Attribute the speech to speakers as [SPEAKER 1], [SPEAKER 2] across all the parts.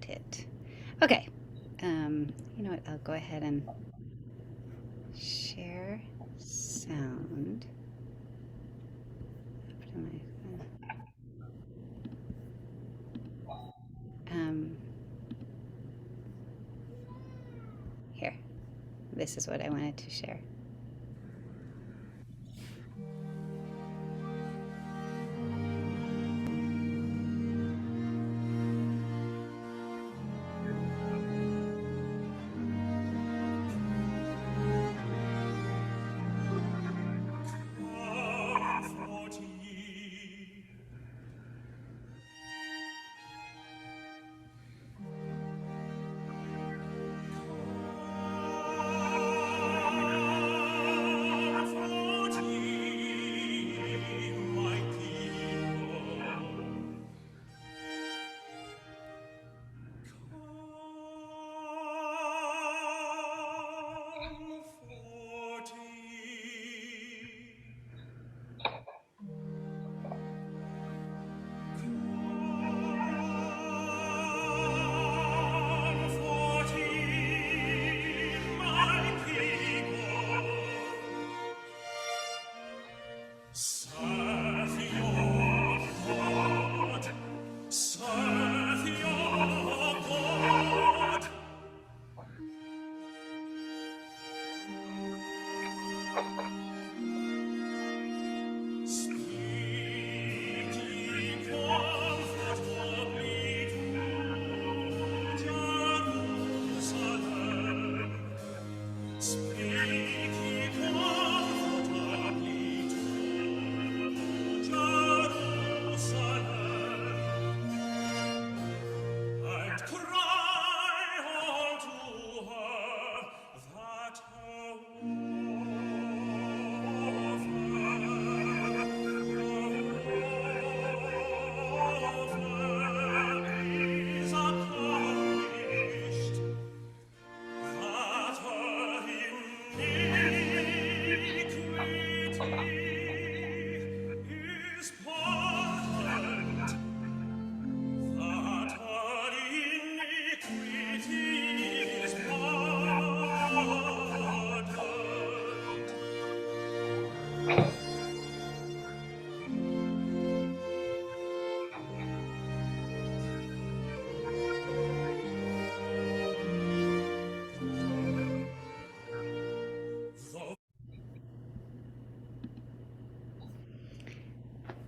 [SPEAKER 1] muted. Okay. You know what? I'll go ahead and share sound. Here. This is what I wanted to share.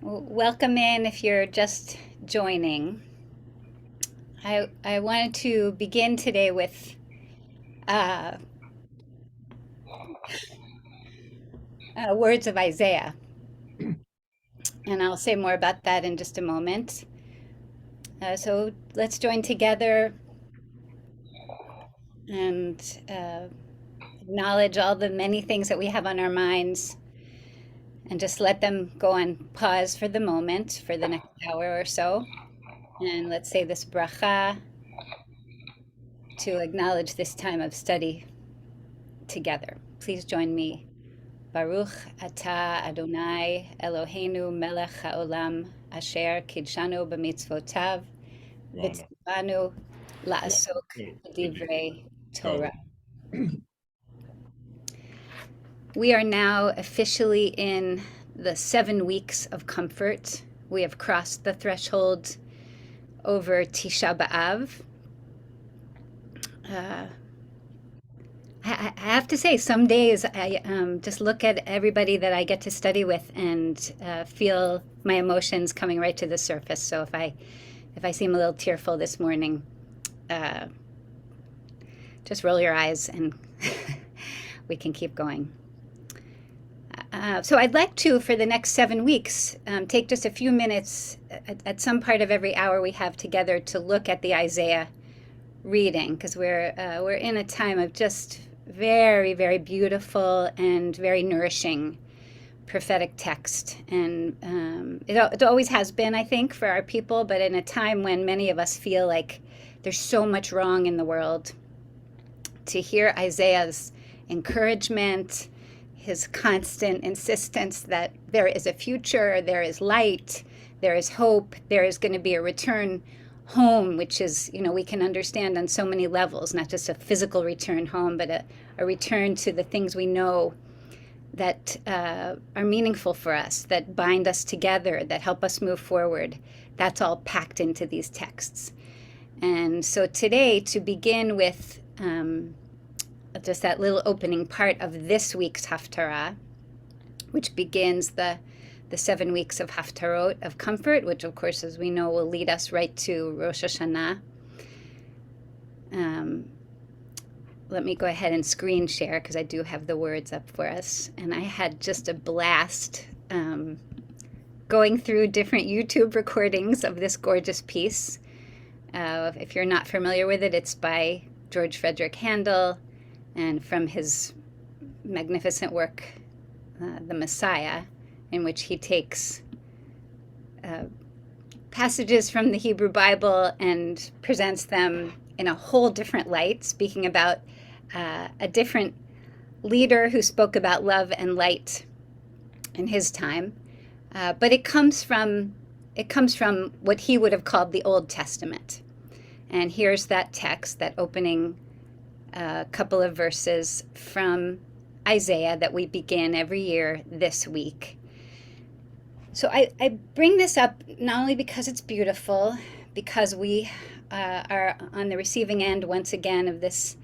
[SPEAKER 1] Welcome in if you're just joining. I wanted to begin today with uh, words of Isaiah, and I'll say more about that in just a moment. So let's join together and acknowledge all the many things that we have on our minds and just let them go on pause for the moment, for the next hour or so. And let's say this bracha to acknowledge this time of study together. Please join me. Baruch atah Adonai Eloheinu melech haolam asher kidshanu b'mitzvotav v'tzivanu la'asok divrei Torah. We are now officially in the 7 weeks of comfort. We have crossed the threshold over Tisha B'Av. I have to say, some days I just look at everybody that I get to study with and feel my emotions coming right to the surface. So if I seem a little tearful this morning, just roll your eyes and we can keep going. So I'd like to, for the next 7 weeks, take just a few minutes at some part of every hour we have together to look at the Isaiah reading, because we're in a time of just very, very beautiful and very nourishing prophetic text. And it always has been, I think, for our people, but in a time when many of us feel like there's so much wrong in the world, to hear Isaiah's encouragement, his constant insistence that there is a future, there is light, there is hope, there is going to be a return home, which is, we can understand on so many levels, not just a physical return home, but a return to the things we know that are meaningful for us, that bind us together, that help us move forward. That's all packed into these texts. And so today, to begin with just that little opening part of this week's Haftarah, which begins the 7 weeks of Haftarot, of comfort, which of course, as we know, will lead us right to Rosh Hashanah. Let me go ahead and screen share because I do have the words up for us. And I had just a blast going through different YouTube recordings of this gorgeous piece. If you're not familiar with it, it's by George Frederick Handel, and from his magnificent work, The Messiah, in which he takes passages from the Hebrew Bible and presents them in a whole different light, speaking about a different leader who spoke about love and light in his time. But it comes from what he would have called the Old Testament. And here's that text, that opening couple of verses from Isaiah that we begin every year this week. So I bring this up not only because it's beautiful, because we are on the receiving end once again of this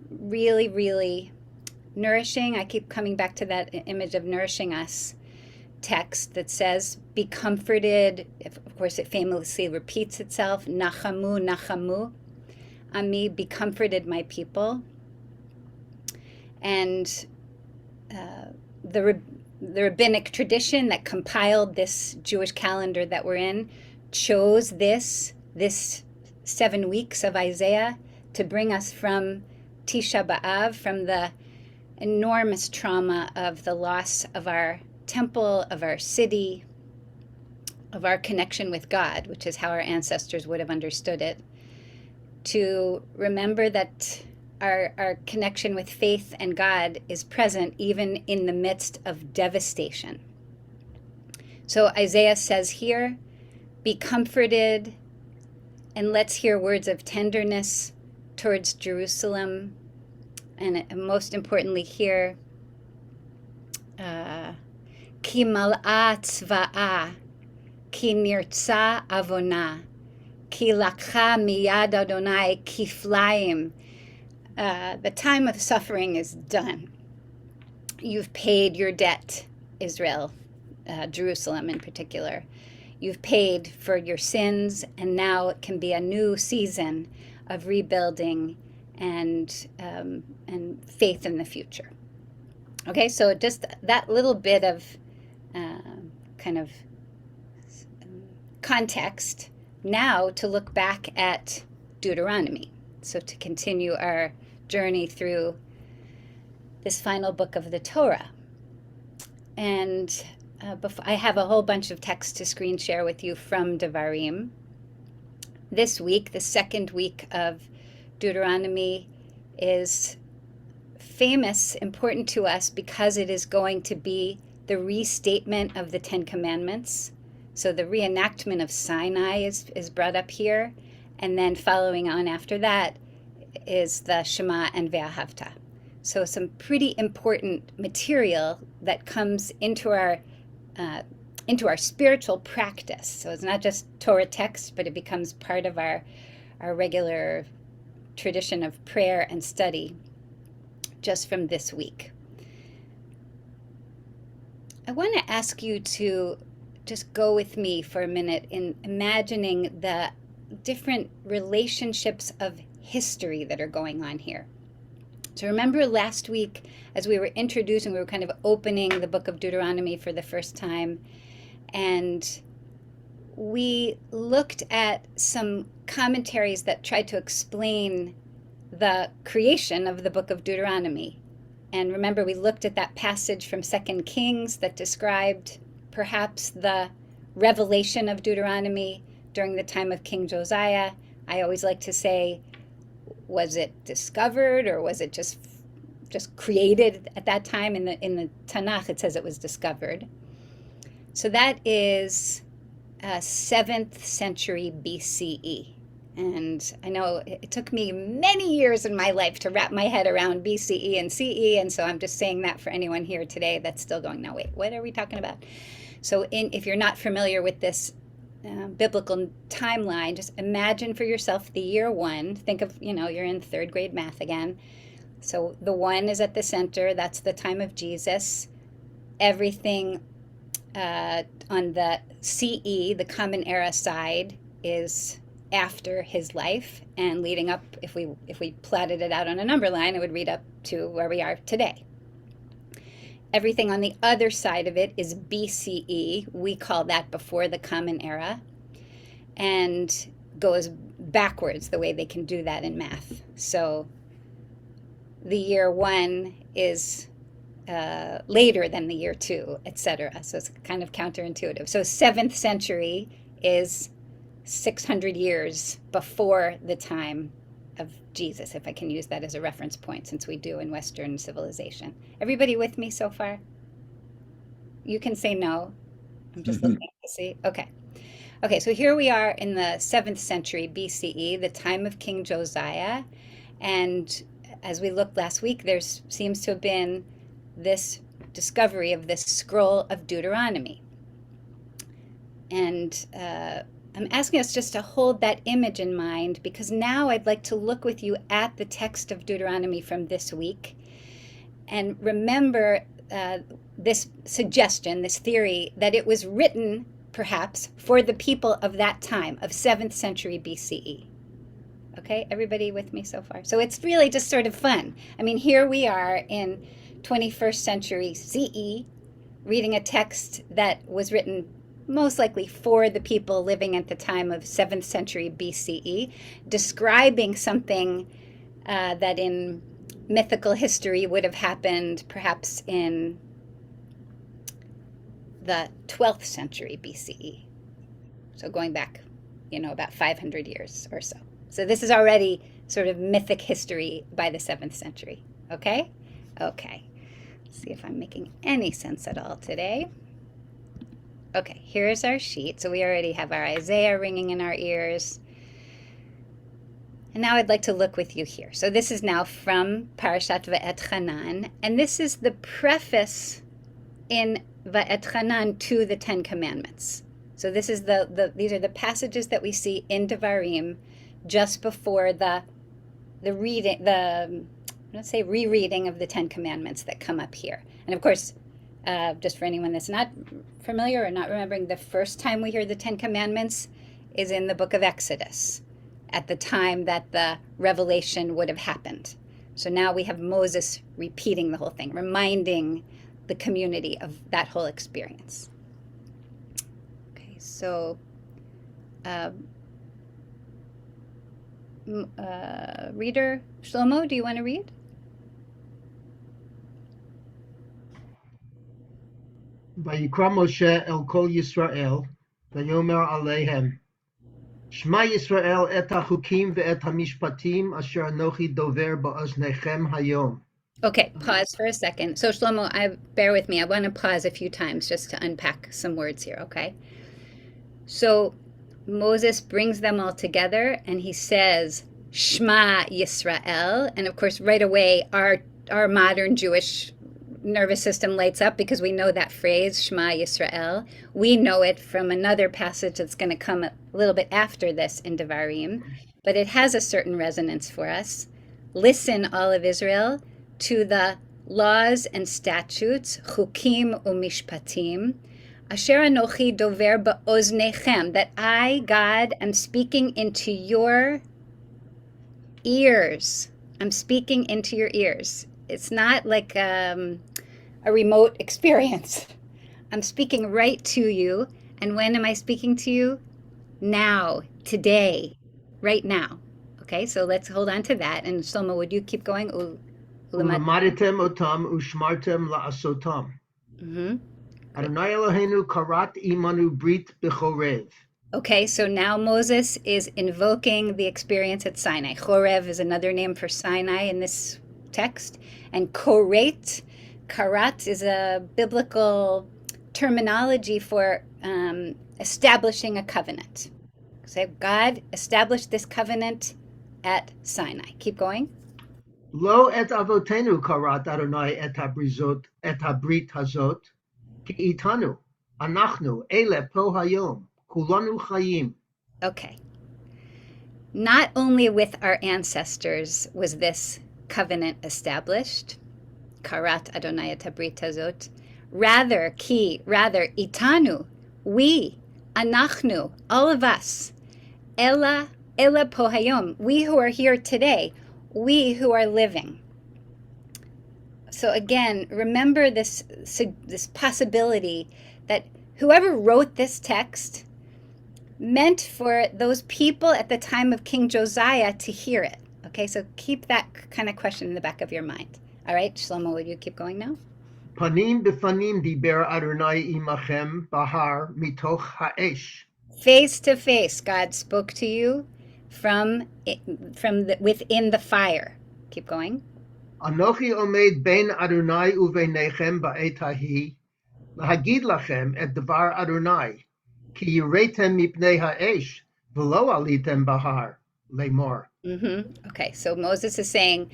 [SPEAKER 1] really, really nourishing, I keep coming back to that image of nourishing us text that says, be comforted. Of course, it famously repeats itself, Nachamu, Nachamu, Ami, be comforted, my people. And the rabbinic tradition that compiled this Jewish calendar that we're in chose this 7 weeks of Isaiah to bring us from Tisha B'Av, from the enormous trauma of the loss of our temple, of our city, of our connection with God, which is how our ancestors would have understood it, to remember that our connection with faith and God is present even in the midst of devastation. So Isaiah says here, be comforted, and let's hear words of tenderness towards Jerusalem. And most importantly here, Ki mal'a tzva'a, ki nirtza avona, ki lakcha miyad Adonai kiflaim. The time of suffering is done. You've paid your debt, Israel, Jerusalem in particular. You've paid for your sins, and now it can be a new season of rebuilding and faith in the future. Okay, so just that little bit of kind of context now to look back at Deuteronomy. So to continue our journey through this final book of the Torah. And I have a whole bunch of text to screen share with you from Devarim. This week, the second week of Deuteronomy, is famous, important to us, because it is going to be the restatement of the Ten Commandments. So the reenactment of Sinai is brought up here. And then following on after that is the Shema and Ve'ahavta. So some pretty important material that comes into our spiritual practice. So it's not just Torah text, but it becomes part of our regular tradition of prayer and study just from this week. I want to ask you to just go with me for a minute in imagining the different relationships of history that are going on here. So remember last week, as we were introducing, we were kind of opening the book of Deuteronomy for the first time, and we looked at some commentaries that tried to explain the creation of the book of Deuteronomy. And remember, we looked at that passage from 2 Kings that described perhaps the revelation of Deuteronomy during the time of King Josiah. I always like to say, was it discovered or was it just created at that time? In the Tanakh, it says it was discovered. So that is 7th century BCE. And I know it took me many years in my life to wrap my head around BCE and CE, and so I'm just saying that for anyone here today that's still going, no, wait, what are we talking about? So if you're not familiar with this biblical timeline, just imagine for yourself the year one. Think of, you're in third grade math again. So the one is at the center. That's the time of Jesus. Everything on the CE, the Common Era side, is after his life and leading up. If we plotted it out on a number line, it would read up to where we are today. Everything on the other side of it is BCE. We call that before the Common Era, and goes backwards the way they can do that in math. So the year one is later than the year two, etc. So it's kind of counterintuitive. So 7th century is 600 years before the time of Jesus, if I can use that as a reference point, since we do in Western civilization. Everybody with me so far? You can say no. I'm just looking to see. Okay. Okay, so here we are in the 7th century BCE, the time of King Josiah. And as we looked last week, there seems to have been this discovery of this scroll of Deuteronomy. And I'm asking us just to hold that image in mind, because now I'd like to look with you at the text of Deuteronomy from this week and remember this suggestion, this theory, that it was written perhaps for the people of that time, of 7th century BCE. Okay, everybody with me so far? So it's really just sort of fun. I mean, here we are in 21st century CE, reading a text that was written most likely for the people living at the time of 7th century BCE, describing something that in mythical history would have happened perhaps in the 12th century BCE. So going back, about 500 years or so. So this is already sort of mythic history by the 7th century. Okay? Okay. Let's see if I'm making any sense at all today. Okay, here's our sheet. So we already have our Isaiah ringing in our ears. And now I'd like to look with you here. So this is now from Parashat Va'et, and this is the preface in Va'et to the Ten Commandments. So this is these are the passages that we see in Devarim just before the reading, let's say rereading of the Ten Commandments that come up here. And of course, just for anyone that's not familiar or not remembering, the first time we hear the Ten Commandments is in the book of Exodus, at the time that the revelation would have happened. So now we have Moses repeating the whole thing, reminding the community of that whole experience. Okay, so reader Shlomo, do you want to read?
[SPEAKER 2] ויקרא משה אל כל ישראל, ויאמר עליהם, שמע ישראל את החוקים ואת המשפטים אשר אנוכי דובר באוזניכם היום.
[SPEAKER 1] Okay, pause for a second. So Shlomo, bear with me. I want to pause a few times just to unpack some words here, okay? So Moses brings them all together and he says, Shema Yisrael. And of course, right away, our modern Jewish nervous system lights up because we know that phrase, Shema Yisrael. We know it from another passage that's going to come a little bit after this in Devarim, but it has a certain resonance for us. Listen, all of Israel, to the laws and statutes, chukim umishpatim, asher anochi dover ba'oznechem, that I, God, am speaking into your ears. I'm speaking into your ears. It's not like a remote experience. I'm speaking right to you. And when am I speaking to you? Now, today, right now. Okay, so let's hold on to that. And Shlomo, would you keep going?
[SPEAKER 2] ולמדתם אותם ושמרתם לעשותם. אדוני אלוהינו כרת עמנו ברית בחורב.
[SPEAKER 1] Okay, so now Moses is invoking the experience at Sinai. Chorev is another name for Sinai in this text. And koret, karat, is a biblical terminology for establishing a covenant. So God established this covenant at Sinai. Keep going.
[SPEAKER 2] Lo et avotenu karat Adonai et habrit hazot, ki itanu, anachnu, ele po hayom, kulanu chayim.
[SPEAKER 1] Okay. Not only with our ancestors was this covenant established, karat Adonai et habrit hazot, rather itanu, we, anachnu, all of us, ela po hayom, we who are here today, we who are living. So again, remember this possibility that whoever wrote this text meant for those people at the time of King Josiah to hear it. Okay, so keep that kind of question in the back of your mind. All right, Shlomo, will you keep going now?
[SPEAKER 2] Panim befanim diber Adonai imachem bahar mitoch ha'esh.
[SPEAKER 1] Face to face, God spoke to you from within the fire. Keep going.
[SPEAKER 2] Anochi omed ben Adonai uvenechem ba'et hahi, lahagid lachem et devar Adonai, ki yiretem mipnei ha'esh, v'lo alitem bahar, lemor.
[SPEAKER 1] Okay, so Moses is saying,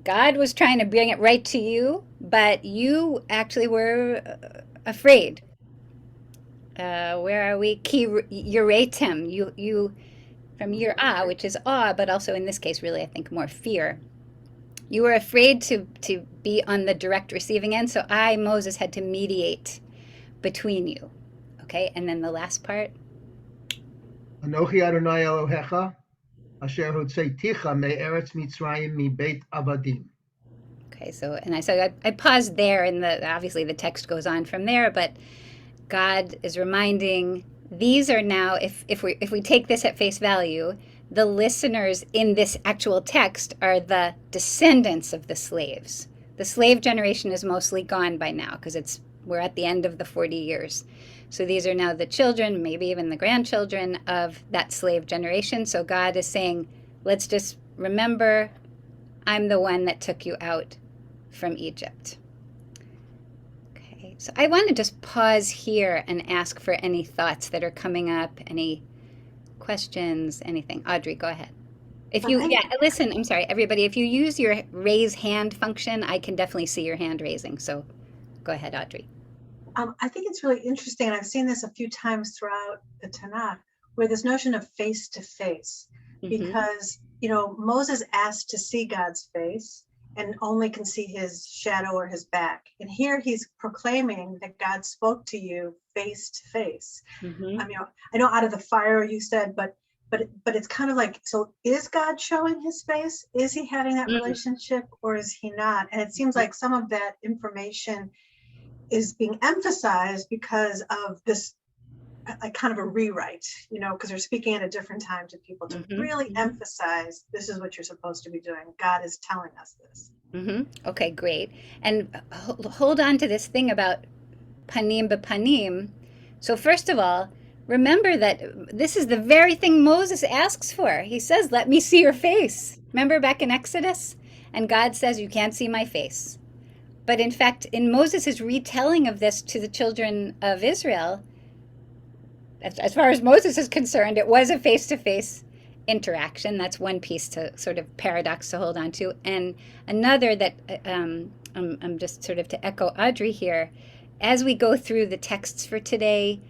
[SPEAKER 1] God was trying to bring it right to you, but you actually were afraid. Where are we? Ki yiretem. You from yirah, which is awe, but also in this case, really, I think more fear. You were afraid to be on the direct receiving end, so I, Moses, had to mediate between you. Okay, and then the last part.
[SPEAKER 2] Anochi Adonai Elohecha, asher hotzeiticha me'eretz Mitzrayim mi-beit avadim.
[SPEAKER 1] Okay, so I paused there, and obviously the text goes on from there, but God is reminding these are now, if we take this at face value, the listeners in this actual text are the descendants of the slaves. The slave generation is mostly gone by now because we're at the end of the 40 years. So these are now the children, maybe even the grandchildren of that slave generation. So God is saying, let's just remember, I'm the one that took you out from Egypt. Okay, so I want to just pause here and ask for any thoughts that are coming up, any questions, anything. Audrey, go ahead. Listen, I'm sorry, everybody, if you use your raise hand function, I can definitely see your hand raising. So go ahead, Audrey.
[SPEAKER 3] I think it's really interesting, and I've seen this a few times throughout the Tanakh, where this notion of face to face, because, Moses asked to see God's face and only can see his shadow or his back. And here he's proclaiming that God spoke to you face to face. I know out of the fire you said, but it's kind of like, so is God showing his face? Is he having that relationship, or is he not? And it seems like some of that information is being emphasized because of this kind of a rewrite, because they're speaking at a different time to people to really emphasize this is what you're supposed to be doing. God is telling us this.
[SPEAKER 1] Okay, great. And hold on to this thing about panim bepanim. So first of all, remember that this is the very thing Moses asks for. He says, let me see your face. Remember back in Exodus? And God says, you can't see my face. But in fact, in Moses' retelling of this to the children of Israel, as far as Moses is concerned, it was a face-to-face interaction. That's one piece to sort of paradox to hold on to. And another that I'm just sort of to echo Audrey here, as we go through the texts for today,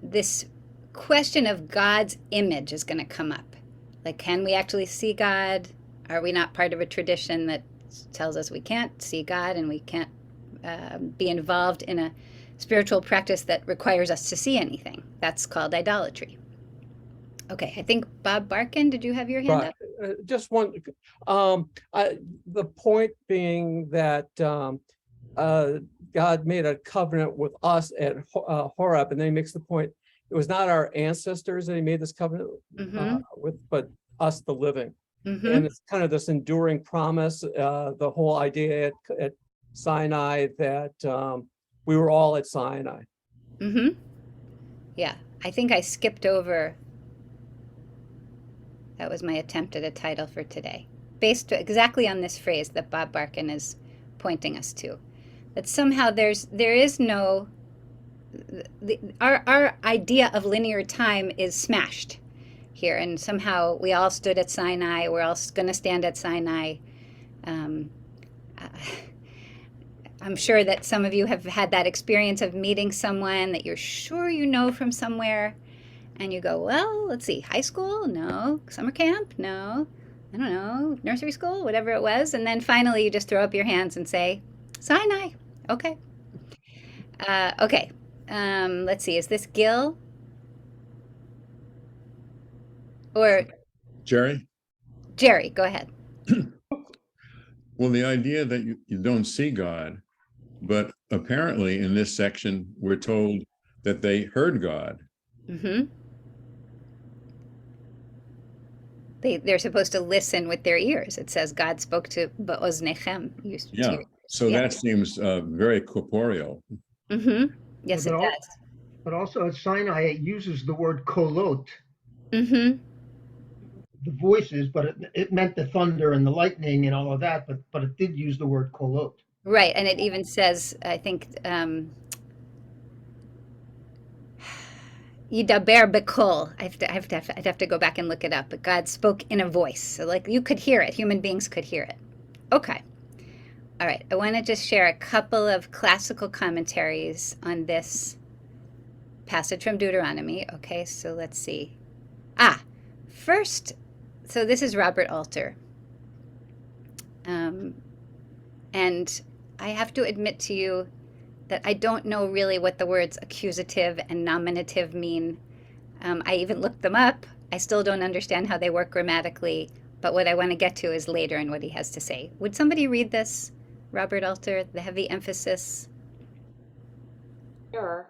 [SPEAKER 1] this question of God's image is going to come up. Like, can we actually see God? Are we not part of a tradition that tells us we can't see God and we can't be involved in a spiritual practice that requires us to see anything? That's called idolatry. Okay, I think Bob Barkin, did you have your hand up?
[SPEAKER 4] Just one. The point being that God made a covenant with us at Horeb, and then he makes the point, it was not our ancestors that he made this covenant with, but us, the living. And it's kind of this enduring promise, the whole idea at Sinai that we were all at Sinai.
[SPEAKER 1] Yeah, I think I skipped over. That was my attempt at a title for today, based exactly on this phrase that Bob Barkin is pointing us to. That somehow there is no our idea of linear time is smashed here, and somehow we all stood at Sinai. We're all going to stand at Sinai. Um, I'm sure that some of you have had that experience of meeting someone that you're sure you know from somewhere, and you go, well, let's see, high school? No. Summer camp? No. I don't know, nursery school, whatever it was. And then finally you just throw up your hands and say, Sinai. Okay. Okay. Let's see, is this Gil? Or
[SPEAKER 5] Jerry?
[SPEAKER 1] Jerry, go ahead.
[SPEAKER 5] Well, the idea that you don't see God, but apparently in this section, we're told that they heard God.
[SPEAKER 1] Mm-hmm. They're supposed to listen with their ears. It says God spoke to Ba'oznechem.
[SPEAKER 5] Yeah, so
[SPEAKER 1] yeah.
[SPEAKER 5] that seems very corporeal.
[SPEAKER 1] Mm-hmm. Yes, it does.
[SPEAKER 2] But also at Sinai, it uses the word kolot,
[SPEAKER 1] Mm-hmm.
[SPEAKER 2] the voices, but it meant the thunder and the lightning and all of that, but it did use the word kolot.
[SPEAKER 1] Right, and it even says, I think, Yidaber bekol. I'd have to go back and look it up. But God spoke in a voice, so like you could hear it. Human beings could hear it. Okay. All right. I want to just share a couple of classical commentaries on this passage from Deuteronomy. Okay, so let's see. First, so this is Robert Alter. And I have to admit to you that I don't know really what the words accusative and nominative mean. I even looked them up. I still don't understand how they work grammatically, but what I want to get to is later in what he has to say. Would somebody read this? Robert Alter, the heavy emphasis.
[SPEAKER 6] Sure.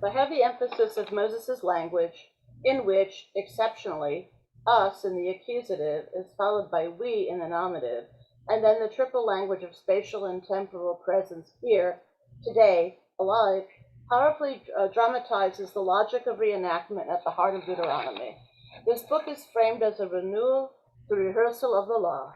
[SPEAKER 6] The heavy emphasis of Moses' language, in which, exceptionally, us in the accusative is followed by we in the nominative, and then the triple language of spatial and temporal presence here, today, alive, powerfully dramatizes the logic of reenactment at the heart of Deuteronomy. This book is framed as a renewal, the rehearsal of the law.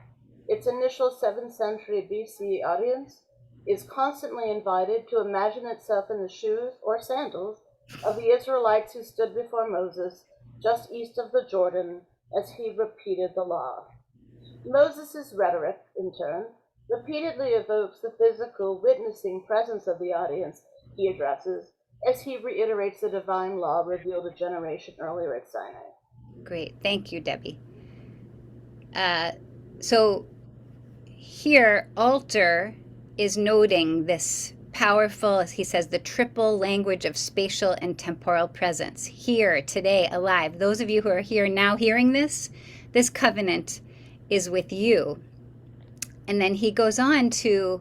[SPEAKER 6] Its initial 7th century BC audience is constantly invited to imagine itself in the shoes or sandals of the Israelites who stood before Moses just east of the Jordan as he repeated the law. Moses' rhetoric, in turn, repeatedly evokes the physical, witnessing presence of the audience he addresses as he reiterates the divine law revealed a generation earlier at Sinai.
[SPEAKER 1] Great. Thank you, Debbie. So here, Alter is noting this powerful, as he says, the triple language of spatial and temporal presence. Here, today, alive. Those of you who are here now hearing this covenant is with you. And then he goes on to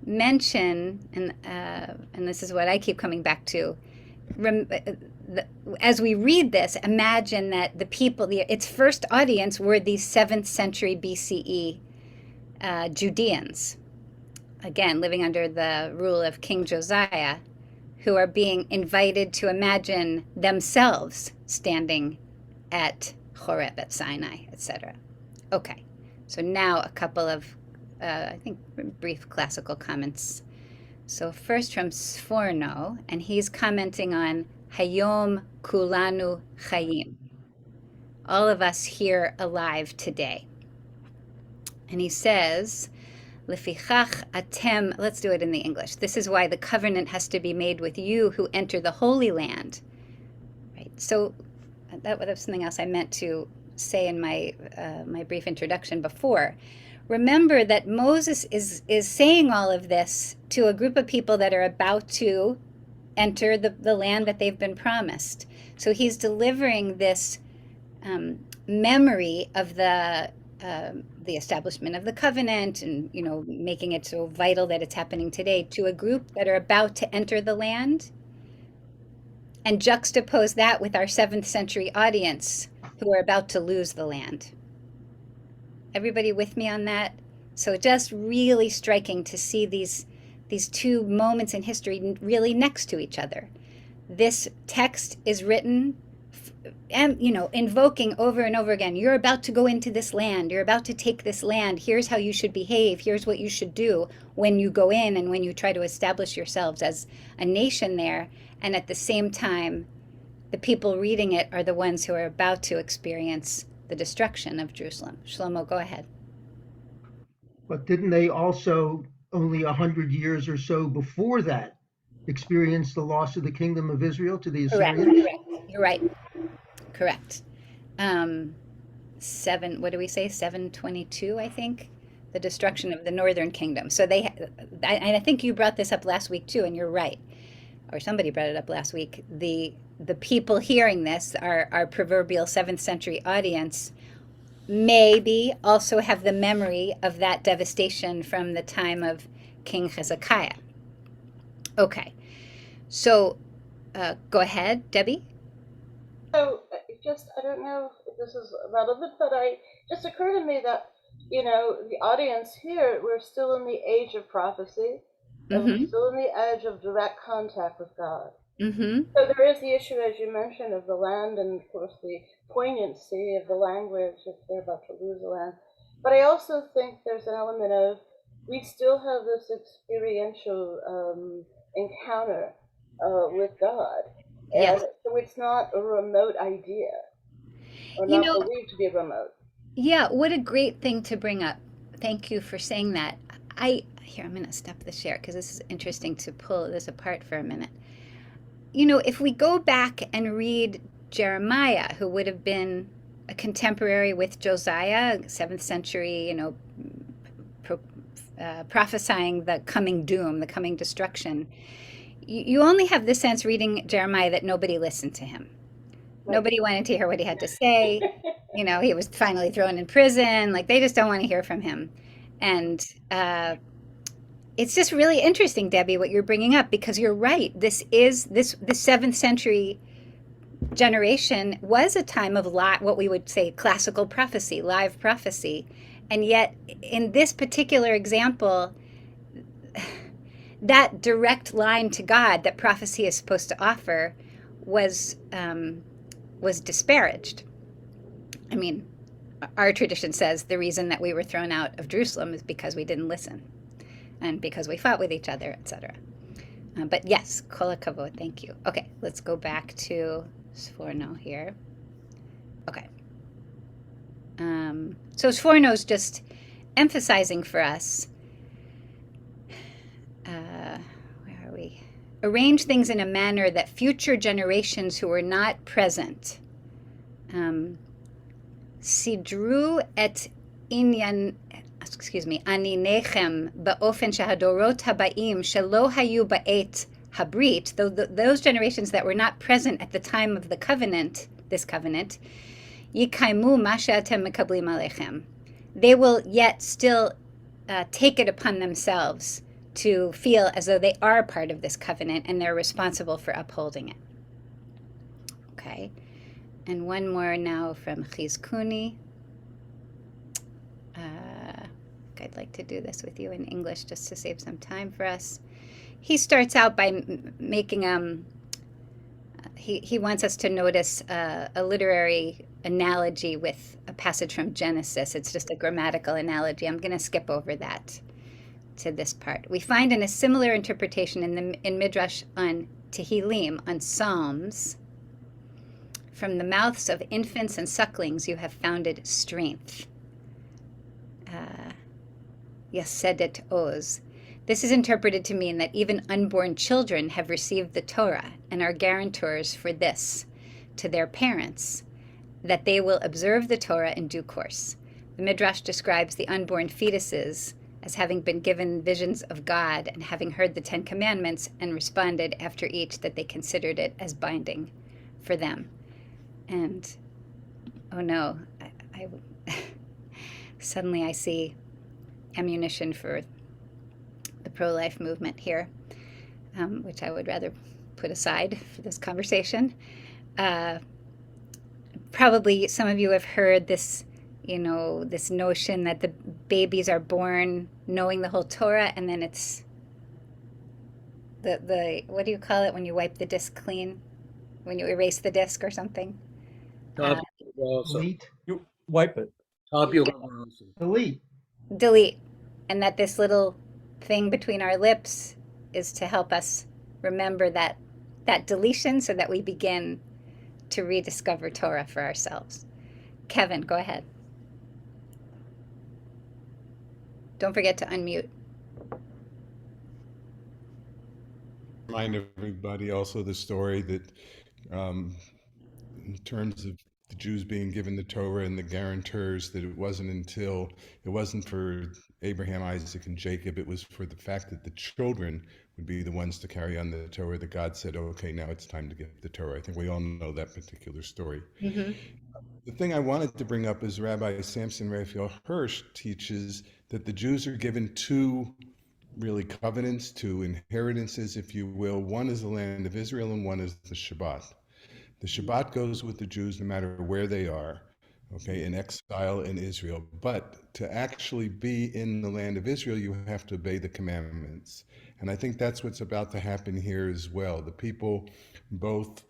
[SPEAKER 1] mention, and this is what I keep coming back to, as we read this, imagine that the people, its first audience were these 7th century BCE Judeans, again, living under the rule of King Josiah, who are being invited to imagine themselves standing at Horeb, at Sinai, etc. Okay, so now a couple of, I think, brief classical comments. So first from Sforno, and he's commenting on Hayom Kulanu Chayim. All of us here alive today. And he says, Lefichach atem, let's do it in the English. This is why the covenant has to be made with you who enter the Holy Land. Right. So that was something else I meant to say in my my brief introduction before. Remember that Moses is saying all of this to a group of people that are about to enter the land that they've been promised. So he's delivering this memory of the establishment of the covenant, and making it so vital that it's happening today, to a group that are about to enter the land, and juxtapose that with our 7th century audience who are about to lose the land. Everybody with me on that? So just really striking to see these two moments in history really next to each other. This text is written invoking over and over again, you're about to go into this land, you're about to take this land, here's how you should behave, here's what you should do when you go in and when you try to establish yourselves as a nation there. And at the same time, the people reading it are the ones who are about to experience the destruction of Jerusalem. Shlomo, go ahead.
[SPEAKER 2] But didn't they also, only 100 years or so before that, experience the loss of the kingdom of Israel to the
[SPEAKER 1] Correct.
[SPEAKER 2] Assyrians?
[SPEAKER 1] You're right. Correct. 722, I think, the destruction of the northern kingdom. So I think you brought this up last week too, and you're right, or somebody brought it up last week. The people hearing this, our proverbial 7th century audience, maybe also have the memory of that devastation from the time of King Hezekiah. Okay, so go ahead, Debbie.
[SPEAKER 6] So I don't know if this is relevant, but just occurred to me that, the audience here, we're still in the age of prophecy, and we're still in the age of direct contact with God. So there is the issue, as you mentioned, of the land, and of course the poignancy of the language if they're about to lose the land. But I also think there's an element of, we still have this experiential encounter with God.
[SPEAKER 1] Yes.
[SPEAKER 6] And so it's not a remote idea, or not believed to be remote.
[SPEAKER 1] Yeah, what a great thing to bring up. Thank you for saying that. I'm going to stop the share because this is interesting to pull this apart for a minute. If we go back and read Jeremiah, who would have been a contemporary with Josiah, 7th century, prophesying the coming doom, the coming destruction, you only have the sense reading Jeremiah that nobody listened to him. Right. Nobody wanted to hear what he had to say. He was finally thrown in prison. Like, they just don't want to hear from him. And it's just really interesting, Debbie, what you're bringing up, because you're right. The 7th century generation was a time of what we would say classical prophecy, live prophecy. And yet, in this particular example, that direct line to God that prophecy is supposed to offer was disparaged. I mean, our tradition says the reason that we were thrown out of Jerusalem is because we didn't listen, and because we fought with each other, etc. But yes, kol hakavod, thank you. Okay, let's go back to Sforno here. Okay. So Sforno's just emphasizing for us, where are we? Arrange things in a manner that future generations who were not present, sidru et inyan, aninechem ba'ofen shehadorot haba'im shelo hayu ba'et habrit, those generations that were not present at the time of the covenant, this covenant, yikaimu ma she'atem mekablim alechem, they will yet still take it upon themselves to feel as though they are part of this covenant and they're responsible for upholding it. Okay, and one more now from Chizkuni. I'd like to do this with you in English just to save some time for us. He starts out by making he wants us to notice a literary analogy with a passage from Genesis. It's just a grammatical analogy. I'm going to skip over that to this part. We find in a similar interpretation in Midrash on Tehillim, on Psalms, from the mouths of infants and sucklings you have founded strength. Yasedet Oz. This is interpreted to mean that even unborn children have received the Torah and are guarantors for this to their parents, that they will observe the Torah in due course. The Midrash describes the unborn fetuses as having been given visions of God and having heard the 10 Commandments and responded after each that they considered it as binding for them. And, oh no, I suddenly I see ammunition for the pro-life movement here, which I would rather put aside for this conversation. Probably some of you have heard this, this notion that the babies are born knowing the whole Torah, and then it's the what do you call it when you wipe the disc clean? When you erase the disc or something? Uh,
[SPEAKER 2] Delete.
[SPEAKER 4] You wipe it.
[SPEAKER 2] Delete.
[SPEAKER 1] delete. And that this little thing between our lips is to help us remember that deletion so that we begin to rediscover Torah for ourselves. Kevin, go ahead. Don't forget to unmute.
[SPEAKER 7] Remind everybody also the story that in terms of the Jews being given the Torah and the guarantors, that it wasn't for Abraham, Isaac, and Jacob, it was for the fact that the children would be the ones to carry on the Torah, that God said, okay, now it's time to give the Torah. I think we all know that particular story.
[SPEAKER 1] Mm-hmm.
[SPEAKER 7] The thing I wanted to bring up is Rabbi Samson Raphael Hirsch teaches that the Jews are given two really covenants, two inheritances, if you will. One is the land of Israel and one is the Shabbat. The Shabbat goes with the Jews no matter where they are, okay, in exile in Israel. But to actually be in the land of Israel, you have to obey the commandments. And I think that's what's about to happen here as well. The people, both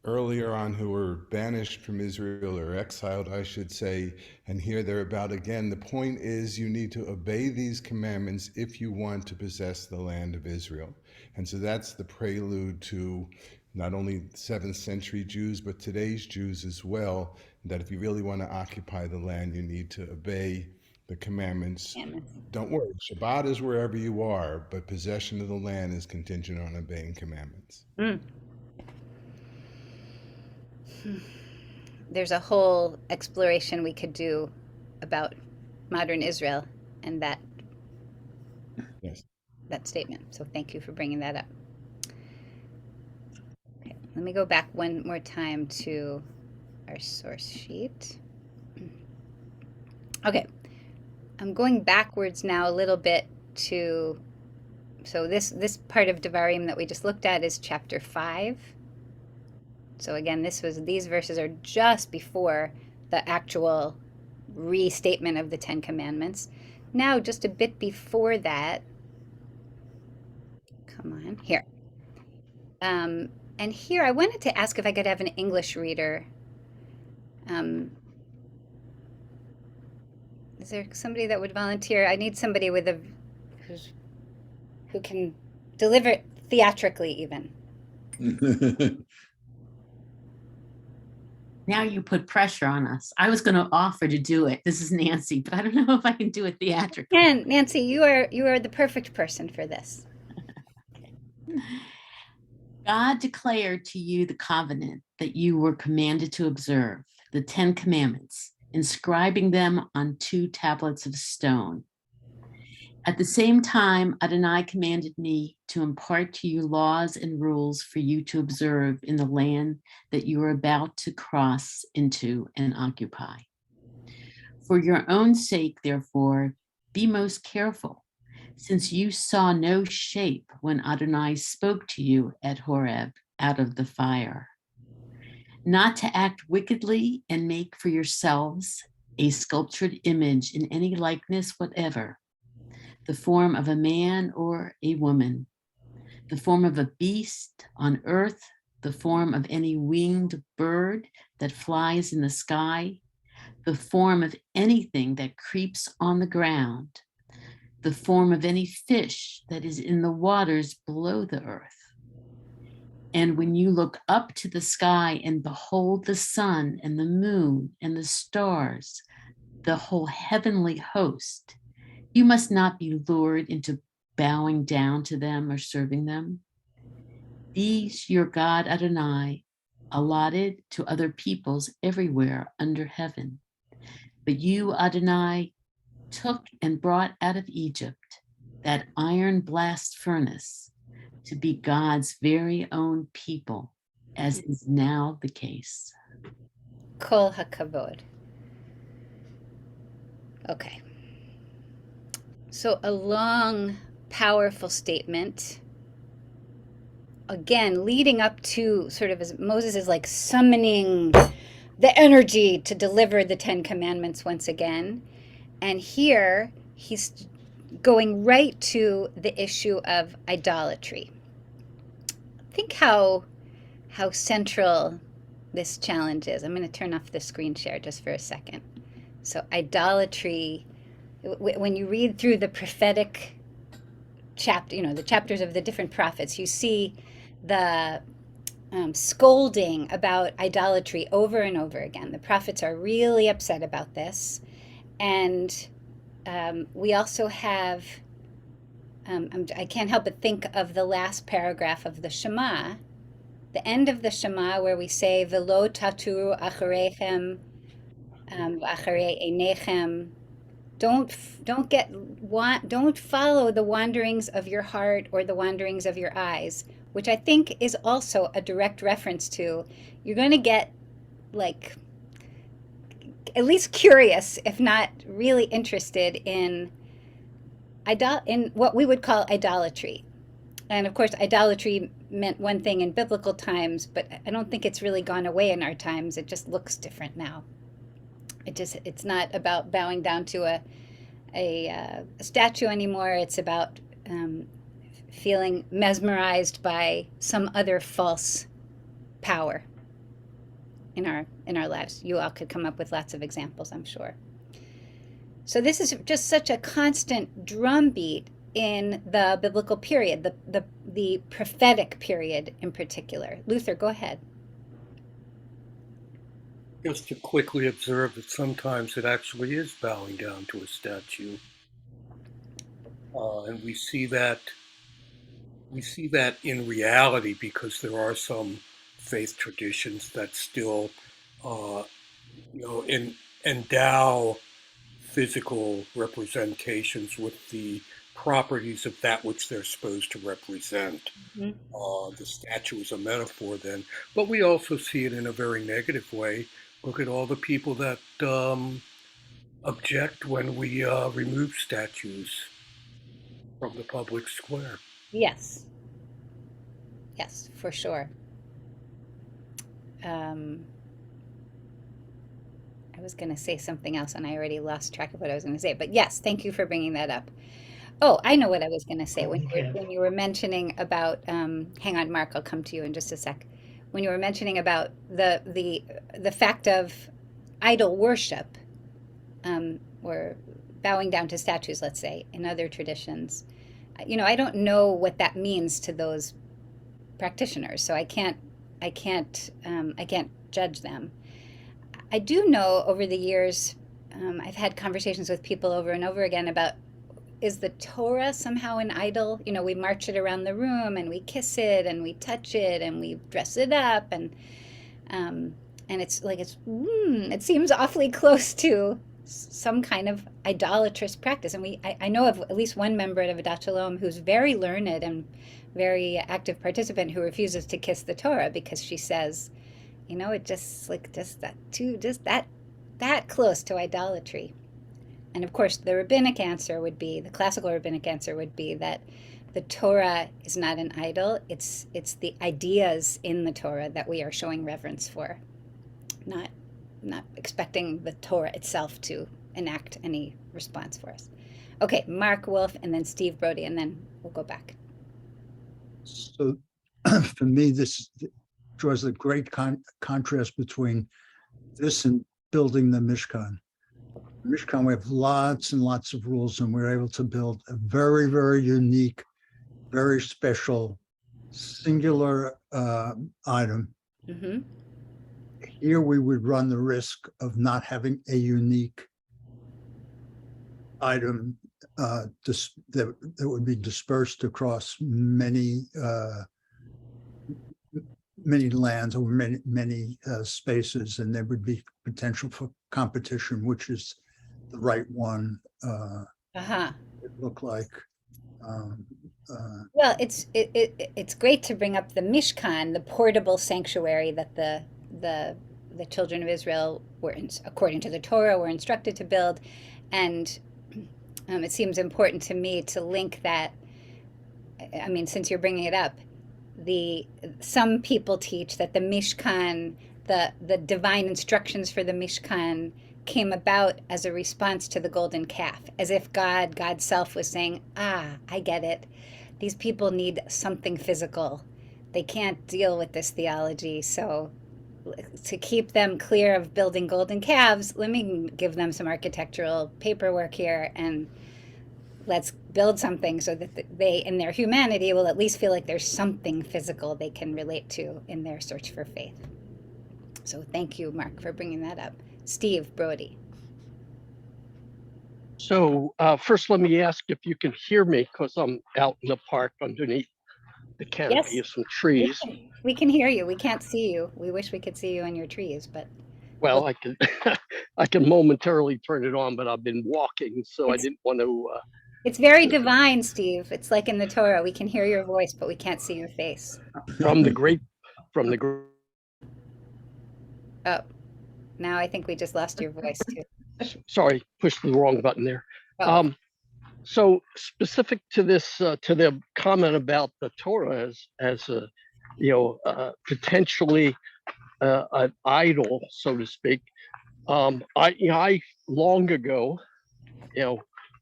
[SPEAKER 7] earlier on, who were banished from Israel, or exiled, I should say, and here they're about again. The point is, you need to obey these commandments if you want to possess the land of Israel. And so that's the prelude to not only 7th century Jews, but today's Jews as well, that if you really want to occupy the land, you need to obey the commandments. Don't worry, Shabbat is wherever you are, but possession of the land is contingent on obeying commandments.
[SPEAKER 1] Mm. There's a whole exploration we could do about modern Israel and that
[SPEAKER 7] Yes.
[SPEAKER 1] that statement. So thank you for bringing that up. Okay, let me go back one more time to our source sheet. Okay, I'm going backwards now a little bit to, so this part of Devarim that we just looked at is chapter 5. So again, these verses are just before the actual restatement of the 10 Commandments. Now, just a bit before that, come on, here. And here, I wanted to ask if I could have an English reader. Is there somebody that would volunteer? I need somebody with who can deliver it theatrically even.
[SPEAKER 8] Now you put pressure on us. I was going to offer to do it. This is Nancy, but I don't know if I can do it theatrically.
[SPEAKER 1] And Nancy, you are the perfect person for this.
[SPEAKER 8] God declared to you the covenant that you were commanded to observe, the 10 Commandments, inscribing them on 2 tablets of stone. At the same time, Adonai commanded me to impart to you laws and rules for you to observe in the land that you are about to cross into and occupy. For your own sake, therefore, be most careful, since you saw no shape when Adonai spoke to you at Horeb out of the fire, not to act wickedly and make for yourselves a sculptured image in any likeness whatever, the form of a man or a woman, the form of a beast on earth, the form of any winged bird that flies in the sky, the form of anything that creeps on the ground, the form of any fish that is in the waters below the earth. And when you look up to the sky and behold the sun and the moon and the stars, the whole heavenly host, you must not be lured into bowing down to them or serving them. These your God Adonai allotted to other peoples everywhere under heaven. But you, Adonai, took and brought out of Egypt that iron blast furnace to be God's very own people, as is now the case.
[SPEAKER 1] Kol hakavod. Okay. So a long, powerful statement. Again, leading up to sort of as Moses is like summoning the energy to deliver the 10 Commandments once again. And here he's going right to the issue of idolatry. Think how central this challenge is. I'm going to turn off the screen share just for a second. So idolatry, when you read through the prophetic chapter, the chapters of the different prophets, you see the scolding about idolatry over and over again. The prophets are really upset about this. And we also have, I can't help but think of the last paragraph of the Shema, the end of the Shema, where we say, Velo taturu acharechem, acharei einechem. Don't follow the wanderings of your heart or the wanderings of your eyes, which I think is also a direct reference to, you're going to get like at least curious, if not really interested in what we would call idolatry. And of course, idolatry meant one thing in biblical times, but I don't think it's really gone away in our times. It just looks different now. It's not about bowing down to a statue anymore. It's about feeling mesmerized by some other false power in our lives. You all could come up with lots of examples, I'm sure. So this is just such a constant drumbeat in the biblical period, the prophetic period in particular. Luther, go ahead.
[SPEAKER 9] Just to quickly observe that sometimes it actually is bowing down to a statue, and we see that in reality because there are some faith traditions that still, endow physical representations with the properties of that which they're supposed to represent.
[SPEAKER 1] Mm-hmm.
[SPEAKER 9] The statue is a metaphor then, but we also see it in a very negative way. Look at all the people that object when we remove statues from the public square.
[SPEAKER 1] Yes, for sure. I was going to say something else and I already lost track of what I was going to say, but yes, thank you for bringing that up. Oh, I know what I was going to say. When you were mentioning about, hang on, Mark, I'll come to you in just a sec. When you were mentioning about the fact of idol worship, or bowing down to statues, let's say, in other traditions, I don't know what that means to those practitioners, so I can't judge them. I do know over the years, I've had conversations with people over and over again about, is the Torah somehow an idol? We march it around the room and we kiss it and we touch it and we dress it up and it's like it seems awfully close to some kind of idolatrous practice. And I know of at least one member of Adat Shalom who's very learned and very active participant who refuses to kiss the Torah because she says, it just that close to idolatry. And of course, the classical rabbinic answer would be that the Torah is not an idol. It's the ideas in the Torah that we are showing reverence for, not expecting the Torah itself to enact any response for us. Okay, Mark Wolf and then Steve Brody, and then we'll go back.
[SPEAKER 10] So for me, this draws a great contrast between this and building the Mishkan. Mishkan, we have lots and lots of rules, and we're able to build a very, very unique, very special, singular item.
[SPEAKER 1] Mm-hmm.
[SPEAKER 10] Here we would run the risk of not having a unique item that would be dispersed across many lands or many spaces, and there would be potential for competition, which is the right one. It looked like.
[SPEAKER 1] Well, it's great to bring up the Mishkan, the portable sanctuary that the children of Israel were, according to the Torah, were instructed to build, and it seems important to me to link that. I mean, since you're bringing it up, some people teach that the Mishkan, the divine instructions for the Mishkan, came about as a response to the golden calf, as if God's self was saying, I get it. These people need something physical. They can't deal with this theology, so to keep them clear of building golden calves, let me give them some architectural paperwork here, and let's build something so that they, in their humanity, will at least feel like there's something physical they can relate to in their search for faith. So thank you, Mark, for bringing that up. Steve Brody.
[SPEAKER 11] So first, let me ask if you can hear me, because I'm out in the park underneath the canopy
[SPEAKER 1] Yes,
[SPEAKER 11] of some trees.
[SPEAKER 1] we can hear you. We can't see you. We wish we could see you on your trees, but
[SPEAKER 11] Well, I can I can momentarily turn it on, but I've been walking, so I didn't want to.
[SPEAKER 1] it's very divine, Steve. It's like in the Torah. We can hear your voice, but we can't see your face.
[SPEAKER 11] From the great, from the great.
[SPEAKER 1] Oh, now I think we just lost your voice too.
[SPEAKER 11] Sorry, pushed the wrong button there.
[SPEAKER 1] Oh.
[SPEAKER 11] So specific to this, to the comment about the Torah as a, potentially an idol, so to speak. I long ago,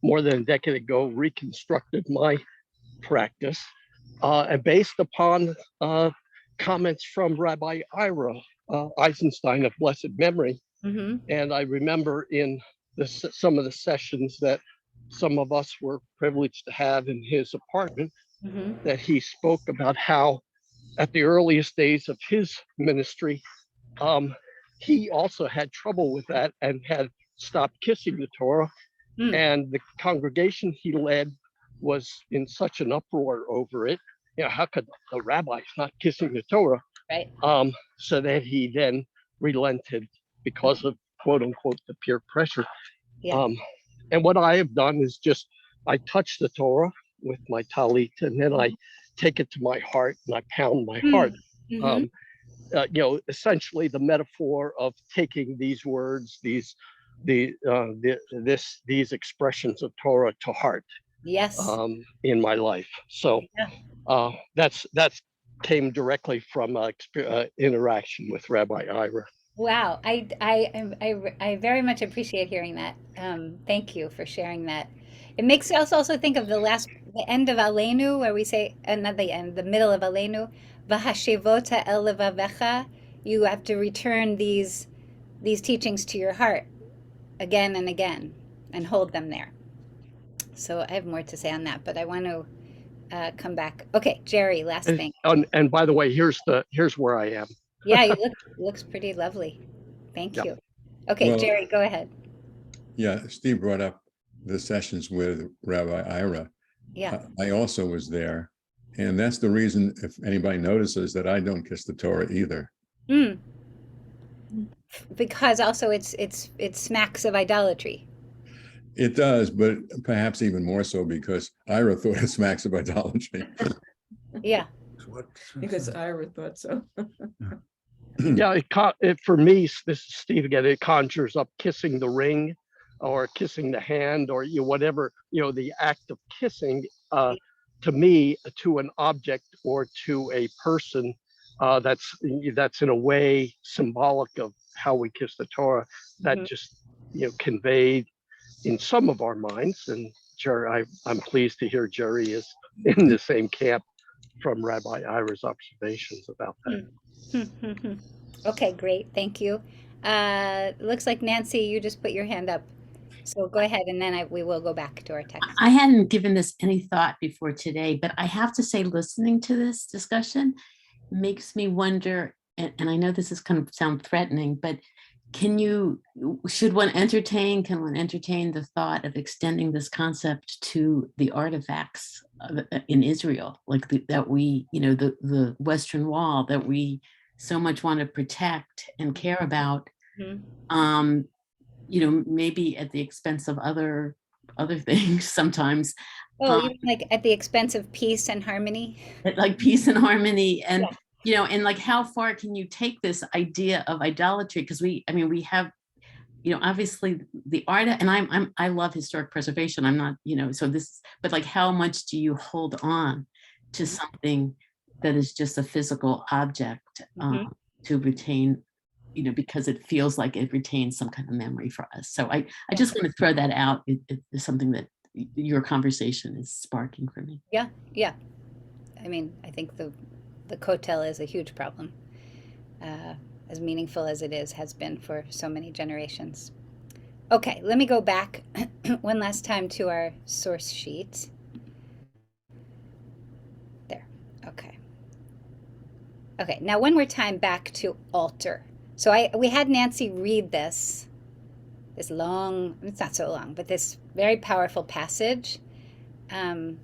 [SPEAKER 11] more than a decade ago, reconstructed my practice, and based upon comments from Rabbi Ira Eisenstein of blessed memory.
[SPEAKER 1] Mm-hmm.
[SPEAKER 11] And I remember in some of the sessions that some of us were privileged to have in his apartment,
[SPEAKER 1] Mm-hmm.
[SPEAKER 11] that he spoke about how at the earliest days of his ministry, he also had trouble with that and had stopped kissing the Torah. And the congregation he led was in such an uproar over it. How could a rabbi not kissing the Torah?
[SPEAKER 1] Right.
[SPEAKER 11] So that he then relented because of quote unquote the peer pressure.
[SPEAKER 1] Yeah.
[SPEAKER 11] And what I have done is just I touch the Torah with my talit, and then I take it to my heart and I pound my heart.
[SPEAKER 1] Mm-hmm.
[SPEAKER 11] Essentially the metaphor of taking these words, these expressions of Torah to heart.
[SPEAKER 1] Yes.
[SPEAKER 11] In my life. So
[SPEAKER 1] yeah.
[SPEAKER 11] That's came directly from interaction with Rabbi Ira.
[SPEAKER 1] Wow, I very much appreciate hearing that. Thank you for sharing that. It makes us also think of the end of Aleinu, where we say, not the end, the middle of Aleinu, V'hashevota el levavecha. You have to return these teachings to your heart again and again, and hold them there. So I have more to say on that, but I want to come back. Okay, Jerry, last thing.
[SPEAKER 11] And by the way, here's where I am.
[SPEAKER 1] Yeah, it looks pretty lovely. Thank you. Okay, well, Jerry, go ahead.
[SPEAKER 5] Yeah, Steve brought up the sessions with Rabbi Ira.
[SPEAKER 1] Yeah.
[SPEAKER 5] I also was there. And that's the reason, if anybody notices, that I don't kiss the Torah either.
[SPEAKER 1] Because also it smacks of idolatry.
[SPEAKER 5] It does, but perhaps even more so because Ira thought it smacks of idolatry.
[SPEAKER 1] Yeah.
[SPEAKER 12] Because Ira thought so.
[SPEAKER 11] Yeah, for me, this is Steve again, it conjures up kissing the ring or kissing the hand or whatever, the act of kissing, to me, to an object or to a person, that's in a way symbolic of how we kiss the Torah, that just conveyed in some of our minds. And Jerry, I'm pleased to hear Jerry is in the same camp from Rabbi Ira's observations about that.
[SPEAKER 1] Okay, great. Thank you. Looks like Nancy, you just put your hand up. So go ahead, and then we will go back to our text.
[SPEAKER 8] I hadn't given this any thought before today, but I have to say, listening to this discussion makes me wonder, and I know this is kind of sound threatening, but can one entertain the thought of extending this concept to the artifacts in Israel, like the Western Wall that we so much want to protect and care about, maybe at the expense of other things sometimes.
[SPEAKER 1] Even like at the expense of peace and harmony?
[SPEAKER 8] Like peace and harmony, and and like how far can you take this idea of idolatry? Because we have, obviously the art, and I love historic preservation. I'm not, but like how much do you hold on to something that is just a physical object to retain, because it feels like it retains some kind of memory for us. So I just want to throw that out. It is something that your conversation is sparking for me.
[SPEAKER 1] Yeah. I mean, I think the Kotel is a huge problem. as meaningful as it has been for so many generations. Okay, let me go back one last time to our source sheet. There, okay. Okay, now one more time back to altar. So we had Nancy read this long, it's not so long, but this very powerful passage. I'm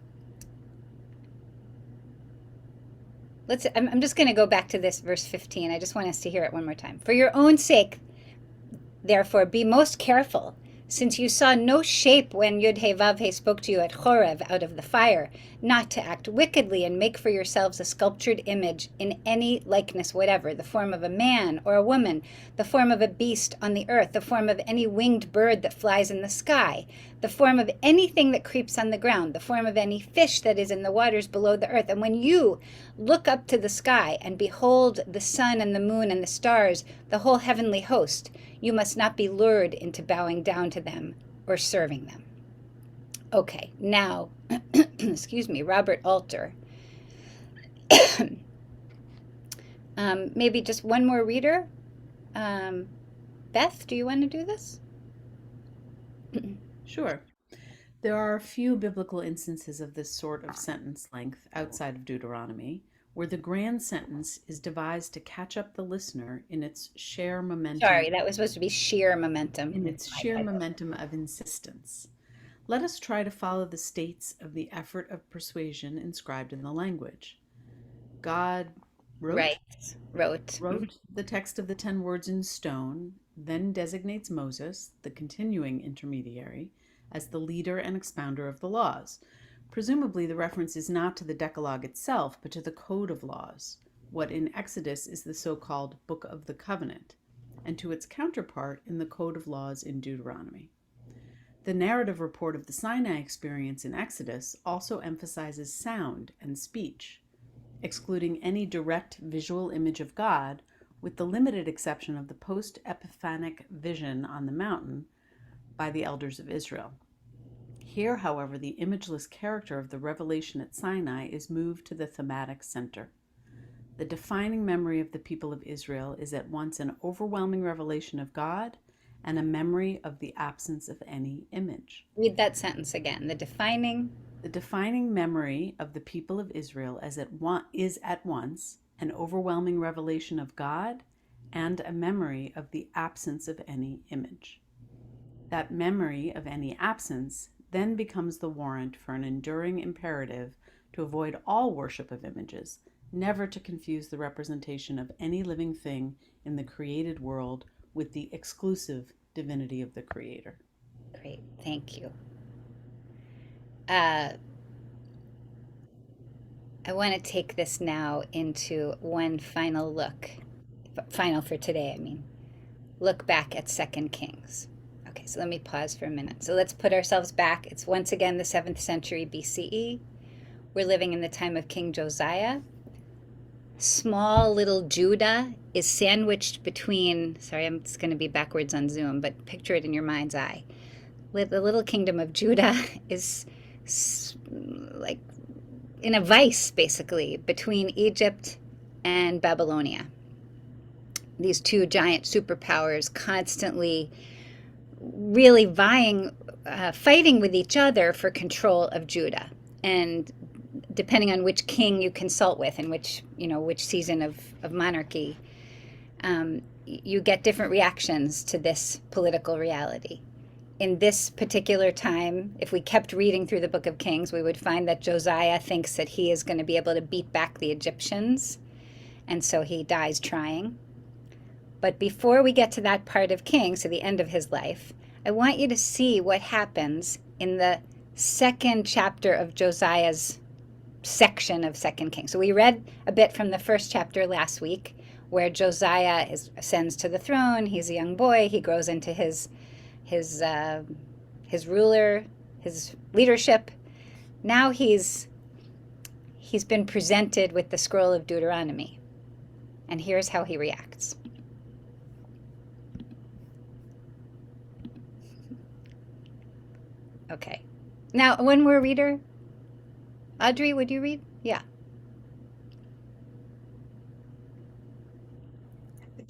[SPEAKER 1] just going to go back to this verse 15. I just want us to hear it one more time. For your own sake, therefore, be most careful, since you saw no shape when Yud-He-Vav-He spoke to you at Horeb out of the fire, not to act wickedly and make for yourselves a sculptured image in any likeness whatever, the form of a man or a woman, the form of a beast on the earth, the form of any winged bird that flies in the sky, the form of anything that creeps on the ground, the form of any fish that is in the waters below the earth. And when you look up to the sky and behold the sun and the moon and the stars, the whole heavenly host, you must not be lured into bowing down to them or serving them. Okay, now, excuse me, Robert Alter. Maybe just one more reader. Beth, do you want to do this?
[SPEAKER 13] Sure. There are a few biblical instances of this sort of sentence length outside of Deuteronomy, where the grand sentence is devised to catch up the listener in its sheer momentum.
[SPEAKER 1] Sorry, that was supposed to be sheer momentum.
[SPEAKER 13] In its sheer momentum of insistence. Let us try to follow the states of the effort of persuasion inscribed in the language. God wrote the text of the 10 words in stone, then designates Moses, the continuing intermediary, as the leader and expounder of the laws. Presumably, the reference is not to the Decalogue itself, but to the Code of Laws, what in Exodus is the so-called Book of the Covenant, and to its counterpart in the Code of Laws in Deuteronomy. The narrative report of the Sinai experience in Exodus also emphasizes sound and speech, excluding any direct visual image of God, with the limited exception of the post-epiphanic vision on the mountain by the elders of Israel. Here, however, the imageless character of the revelation at Sinai is moved to the thematic center. The defining memory of the people of Israel is at once an overwhelming revelation of God and a memory of the absence of any image.
[SPEAKER 1] Read that sentence again. The defining
[SPEAKER 13] memory of the people of Israel is at once an overwhelming revelation of God and a memory of the absence of any image. That memory of any absence then becomes the warrant for an enduring imperative to avoid all worship of images, never to confuse the representation of any living thing in the created world with the exclusive divinity of the Creator.
[SPEAKER 1] Great, thank you. I want to take this now into one final look, final for today, I mean, look back at 2 Kings. Okay, so let me pause for a minute. So let's put ourselves back. It's once again the 7th century BCE. We're living in the time of King Josiah. Small little Judah is sandwiched between, sorry, I'm just going to be backwards on Zoom, but picture it in your mind's eye. The little kingdom of Judah is like in a vice, basically, between Egypt and Babylonia. These two giant superpowers constantly really fighting with each other for control of Judah. And depending on which king you consult with and which season of monarchy, you get different reactions to this political reality. In this particular time, if we kept reading through the book of Kings, we would find that Josiah thinks that he is going to be able to beat back the Egyptians, and so he dies trying. But before we get to that part of Kings, to the end of his life, I want you to see what happens in the 2nd chapter of Josiah's section of 2 Kings. So we read a bit from the 1st chapter last week, where Josiah ascends to the throne. He's a young boy. He grows into his leadership. Now he's been presented with the scroll of Deuteronomy, and here's how he reacts. Okay, now one more reader. Audrey, would you read? Yeah.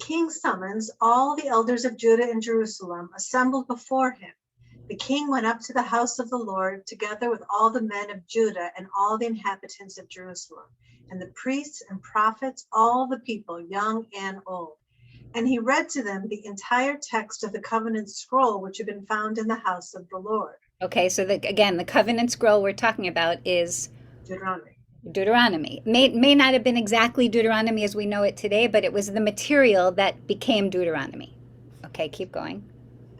[SPEAKER 3] king summons all the elders of Judah and Jerusalem assembled before him. The king went up to the house of the Lord together with all the men of Judah and all the inhabitants of Jerusalem, and the priests and prophets, all the people, young and old. And he read to them the entire text of the covenant scroll which had been found in the house of the Lord.
[SPEAKER 1] Okay, so again, the covenant scroll we're talking about is
[SPEAKER 3] Deuteronomy.
[SPEAKER 1] Deuteronomy. May not have been exactly Deuteronomy as we know it today, but it was the material that became Deuteronomy. Okay, keep going.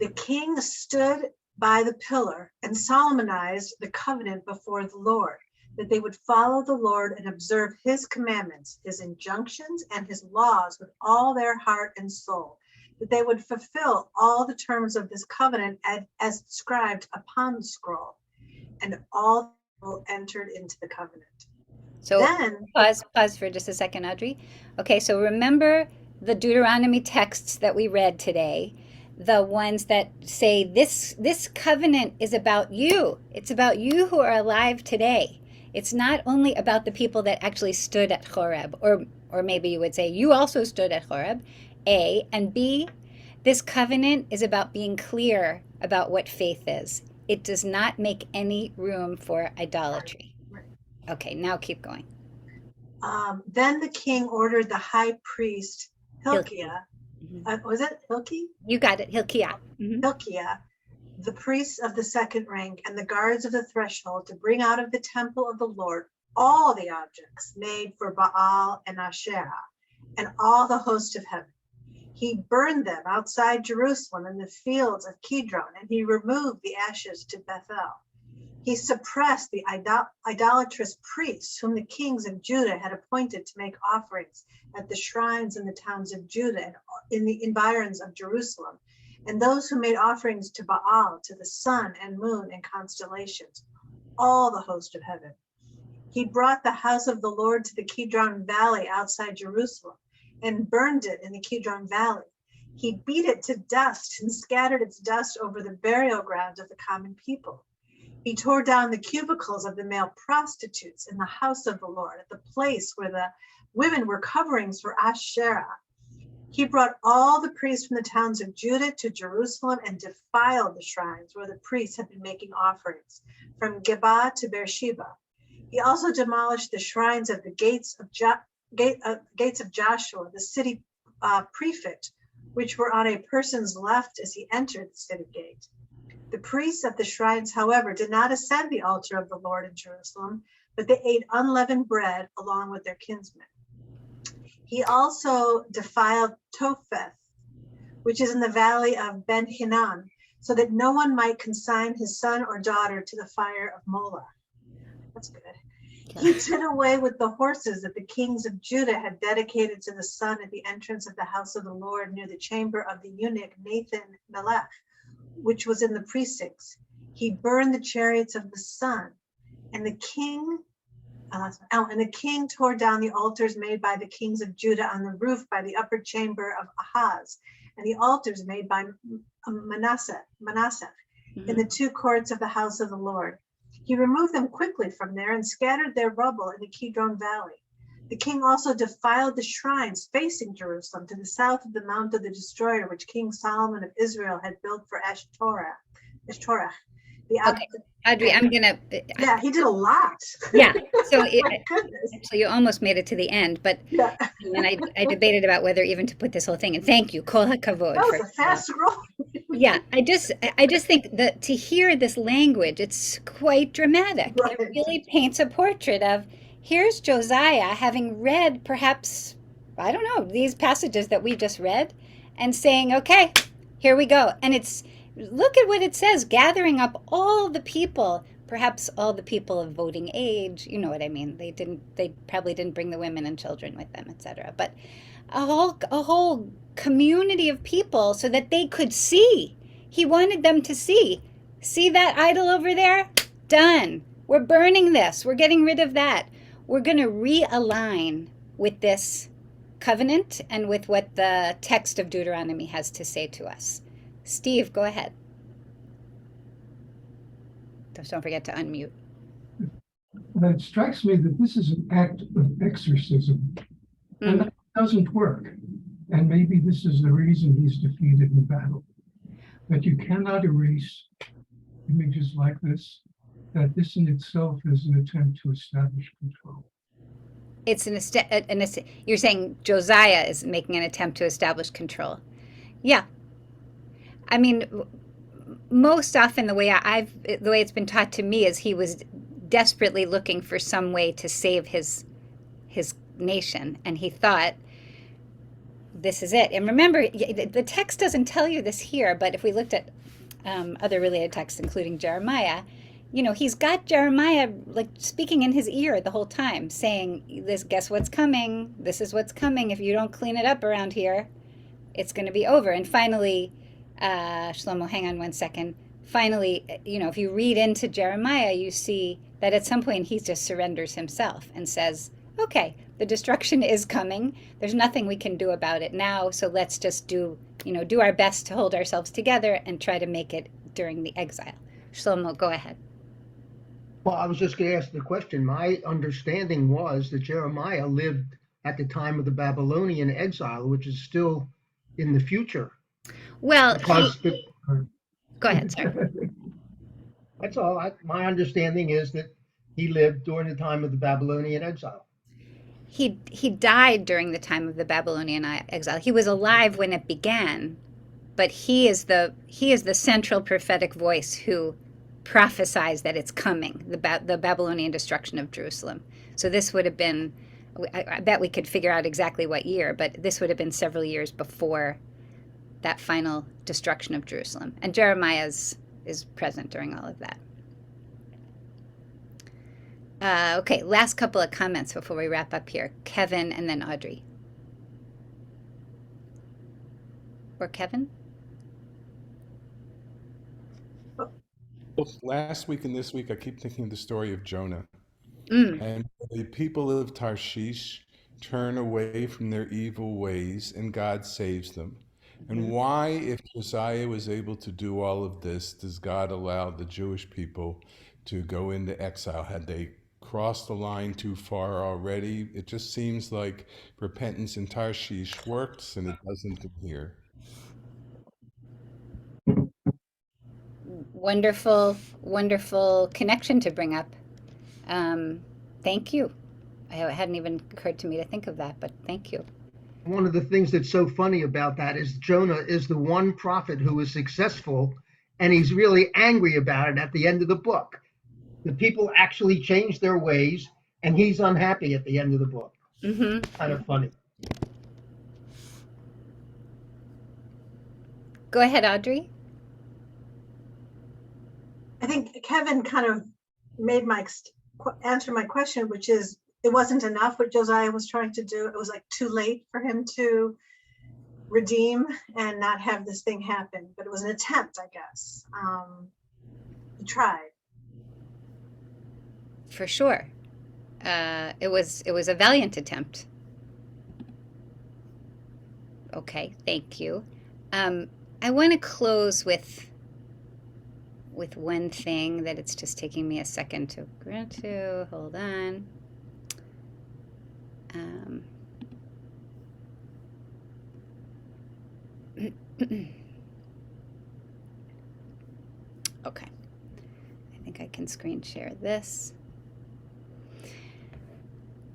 [SPEAKER 3] The king stood by the pillar and solemnized the covenant before the Lord, that they would follow the Lord and observe his commandments, his injunctions, and his laws with all their heart and soul, that they would fulfill all the terms of this covenant as inscribed upon the scroll. And all people entered into the covenant.
[SPEAKER 1] So
[SPEAKER 3] then,
[SPEAKER 1] pause for just a second, Audrey. Okay, so remember the Deuteronomy texts that we read today, the ones that say this covenant is about you. It's about you who are alive today. It's not only about the people that actually stood at Horeb, or maybe you would say you also stood at Horeb, A, and B, this covenant is about being clear about what faith is. It does not make any room for idolatry. Okay, now keep going.
[SPEAKER 3] Then the king ordered the high priest Hilkiah. Was it Hilkiah?
[SPEAKER 1] You got it, Hilkiah.
[SPEAKER 3] Hilkiah, the priests of the second rank and the guards of the threshold, to bring out of the temple of the Lord all the objects made for Baal and Asherah and all the host of heaven. He burned them outside Jerusalem in the fields of Kidron, and he removed the ashes to Bethel. He suppressed the idolatrous priests whom the kings of Judah had appointed to make offerings at the shrines in the towns of Judah and in the environs of Jerusalem, and those who made offerings to Baal, to the sun and moon and constellations, all the host of heaven. He brought the house of the Lord to the Kidron Valley outside Jerusalem and burned it in the Kidron Valley. He beat it to dust and scattered its dust over the burial grounds of the common people. He tore down the cubicles of the male prostitutes in the house of the Lord, at the place where the women were coverings for Asherah. He brought all the priests from the towns of Judah to Jerusalem and defiled the shrines where the priests had been making offerings, from Geba to Beersheba. He also demolished the shrines of the gates of Joshua, the city prefect, which were on a person's left as he entered the city gate. The priests at the shrines, however, did not ascend the altar of the Lord in Jerusalem, but they ate unleavened bread along with their kinsmen. He also defiled Topheth, which is in the valley of Ben Hinnom, so that no one might consign his son or daughter to the fire of Moloch. That's good. He did away with the horses that the kings of Judah had dedicated to the sun at the entrance of the house of the Lord near the chamber of the eunuch Nathan Melech, which was in the precincts. He burned the chariots of the sun, and the king tore down the altars made by the kings of Judah on the roof by the upper chamber of Ahaz, and the altars made by Manasseh in the two courts of the house of the Lord. He removed them quickly from there and scattered their rubble in the Kidron Valley. The king also defiled the shrines facing Jerusalem to the south of the Mount of the Destroyer, which King Solomon of Israel had built for Ashtoreth.
[SPEAKER 1] Okay, Audrey, I'm gonna.
[SPEAKER 3] Yeah, he did a lot.
[SPEAKER 1] Yeah, so
[SPEAKER 3] My goodness.
[SPEAKER 1] so you almost made it to the end, but
[SPEAKER 3] Yeah.
[SPEAKER 1] and I debated about whether even to put this whole thing in. Thank you, Kol HaKavod.
[SPEAKER 3] That was a fast scroll.
[SPEAKER 1] Yeah, I just think that to hear this language, it's quite dramatic.
[SPEAKER 3] Right.
[SPEAKER 1] It really paints a portrait of here's Josiah having read perhaps, I don't know, these passages that we just read and saying, okay, here we go. And look at what it says, gathering up all the people, perhaps all the people of voting age, you know what I mean. They probably didn't bring the women and children with them, etc. But a whole community of people so that they could see. He wanted them to see that idol over there? Done. We're burning this. We're getting rid of that. We're going to realign with this covenant and with what the text of Deuteronomy has to say to us. Steve, go ahead. Just don't forget to unmute.
[SPEAKER 14] It strikes me that this is an act of exorcism, and that doesn't work. And maybe this is the reason he's defeated in battle. That you cannot erase images like this, that this in itself is an attempt to establish control.
[SPEAKER 1] It's you're saying Josiah is making an attempt to establish control. Yeah. I mean, most often the way it's been taught to me is he was desperately looking for some way to save his nation, and he thought, this is it. And remember, the text doesn't tell you this here, but if we looked at other related texts, including Jeremiah, he's got Jeremiah like speaking in his ear the whole time, saying, "This, guess what's coming? This is what's coming. If you don't clean it up around here, it's going to be over." And finally, Shlomo, hang on one second. Finally, if you read into Jeremiah, you see that at some point he just surrenders himself and says, "Okay, the destruction is coming. There's nothing we can do about it now. So let's just do our best to hold ourselves together and try to make it during the exile." Shlomo, go ahead.
[SPEAKER 2] Well, I was just going to ask the question. My understanding was that Jeremiah lived at the time of the Babylonian exile, which is still in the future.
[SPEAKER 1] Well,
[SPEAKER 2] Go
[SPEAKER 1] ahead, sir.
[SPEAKER 2] That's all. My understanding is that he lived during the time of the Babylonian exile.
[SPEAKER 1] He died during the time of the Babylonian exile. He was alive when it began, but he is the central prophetic voice who prophesies that it's coming, the Babylonian destruction of Jerusalem. So this would have been, I bet we could figure out exactly what year, but this would have been several years before that final destruction of Jerusalem. And Jeremiah is present during all of that. Okay, last couple of comments before we wrap up here. Kevin and then Audrey. Or Kevin?
[SPEAKER 7] Both last week and this week, I keep thinking of the story of Jonah. And the people of Tarshish turn away from their evil ways, and God saves them. And why, if Josiah was able to do all of this, does God allow the Jewish people to go into exile? Had they crossed the line too far already? It just seems like repentance in Tarshish works, and it doesn't here.
[SPEAKER 1] Wonderful, wonderful connection to bring up. Thank you. It hadn't even occurred to me to think of that, but thank you.
[SPEAKER 2] One of the things that's so funny about that is Jonah is the one prophet who is successful, and he's really angry about it at the end of the book. The people actually change their ways, and he's unhappy at the end of the book. Kind of funny.
[SPEAKER 1] Go ahead, Audrey.
[SPEAKER 3] I think Kevin kind of made answer my question, which is it wasn't enough what Josiah was trying to do. It was like too late for him to redeem and not have this thing happen. But it was an attempt, I guess. He tried.
[SPEAKER 1] For sure. It was a valiant attempt. Okay, thank you. I want to close with one thing that it's just taking me a second to grant to. Hold on. Okay. I think I can screen share this.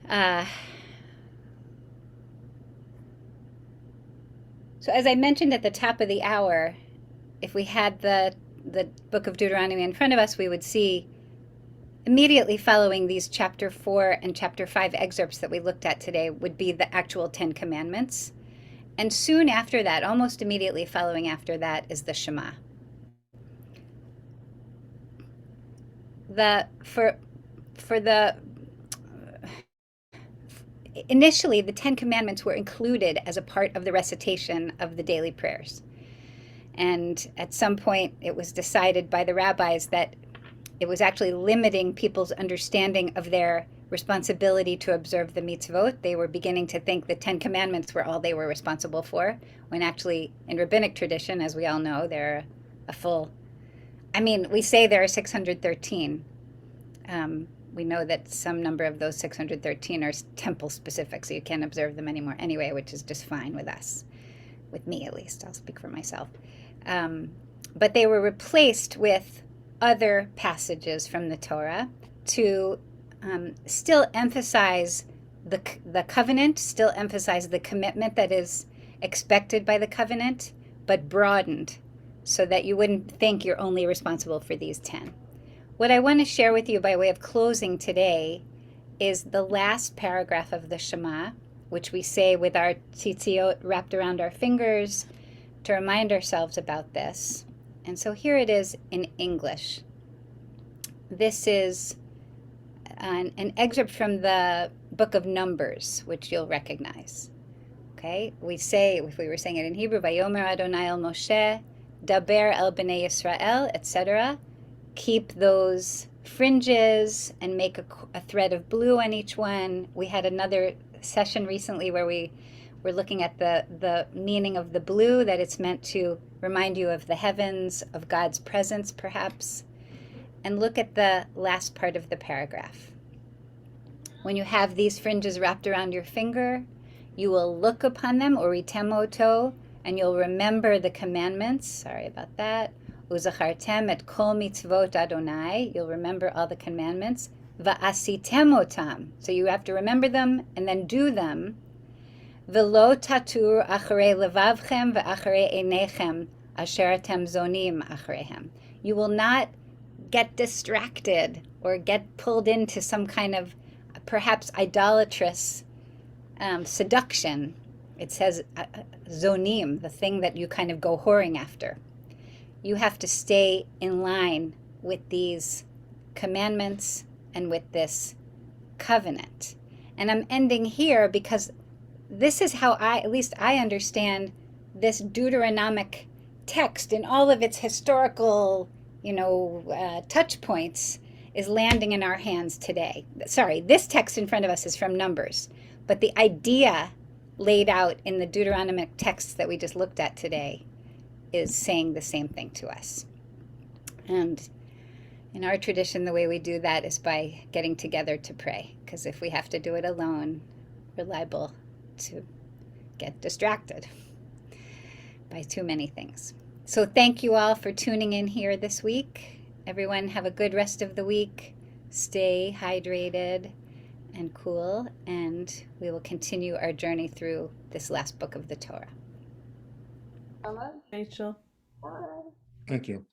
[SPEAKER 1] So as I mentioned at the top of the hour, if we had the book of Deuteronomy in front of us, we would see immediately following these chapter 4 and chapter 5 excerpts that we looked at today would be the actual 10 Commandments. And soon after that, almost immediately following after that, is the Shema. Initially, the 10 Commandments were included as a part of the recitation of the daily prayers. And at some point, it was decided by the rabbis that it was actually limiting people's understanding of their responsibility to observe the mitzvot. They were beginning to think the 10 Commandments were all they were responsible for, when actually, in rabbinic tradition, as we all know, there are we say there are 613. we know that some number of those 613 are temple specific, so you can't observe them anymore anyway, which is just fine with us, with me at least. I'll speak for myself. But they were replaced with other passages from the Torah to still emphasize the covenant, still emphasize the commitment that is expected by the covenant, but broadened so that you wouldn't think you're only responsible for these 10. What I want to share with you by way of closing today is the last paragraph of the Shema, which we say with our tzitziot wrapped around our fingers to remind ourselves about this. And so here it is in English. This is an excerpt from the book of Numbers, which you'll recognize. Okay, we say, if we were saying it in Hebrew, Vayomer Adonai el Moshe, Daber el Bnei Yisrael, etc. Keep those fringes and make a thread of blue on each one. We had another session recently where we were looking at the meaning of the blue, that it's meant to remind you of the heavens, of God's presence perhaps. And look at the last part of the paragraph. When you have these fringes wrapped around your finger, you will look upon them, oritemoto, and you'll remember the commandments. Sorry about that. Uzachartem et kol mitzvot Adonai. You'll remember all the commandments. Va'asitem otam. So you have to remember them and then do them. Velo tatur acharei levavchem ve'acharei einechem asher atem zonim achareihem. You will not get distracted or get pulled into some kind of perhaps idolatrous seduction. It says zonim, the thing that you kind of go whoring after. You have to stay in line with these commandments and with this covenant. And I'm ending here because this is how at least I understand this Deuteronomic text in all of its historical, touch points is landing in our hands today. Sorry, this text in front of us is from Numbers, but the idea laid out in the Deuteronomic texts that we just looked at today is saying the same thing to us. And in our tradition, the way we do that is by getting together to pray, because if we have to do it alone, we're liable to get distracted by too many things. So thank you all for tuning in here this week. Everyone have a good rest of the week. Stay hydrated and cool, and we will continue our journey through this last book of the Torah.
[SPEAKER 6] How much?
[SPEAKER 13] Rachel.
[SPEAKER 6] Bye.
[SPEAKER 5] Thank you.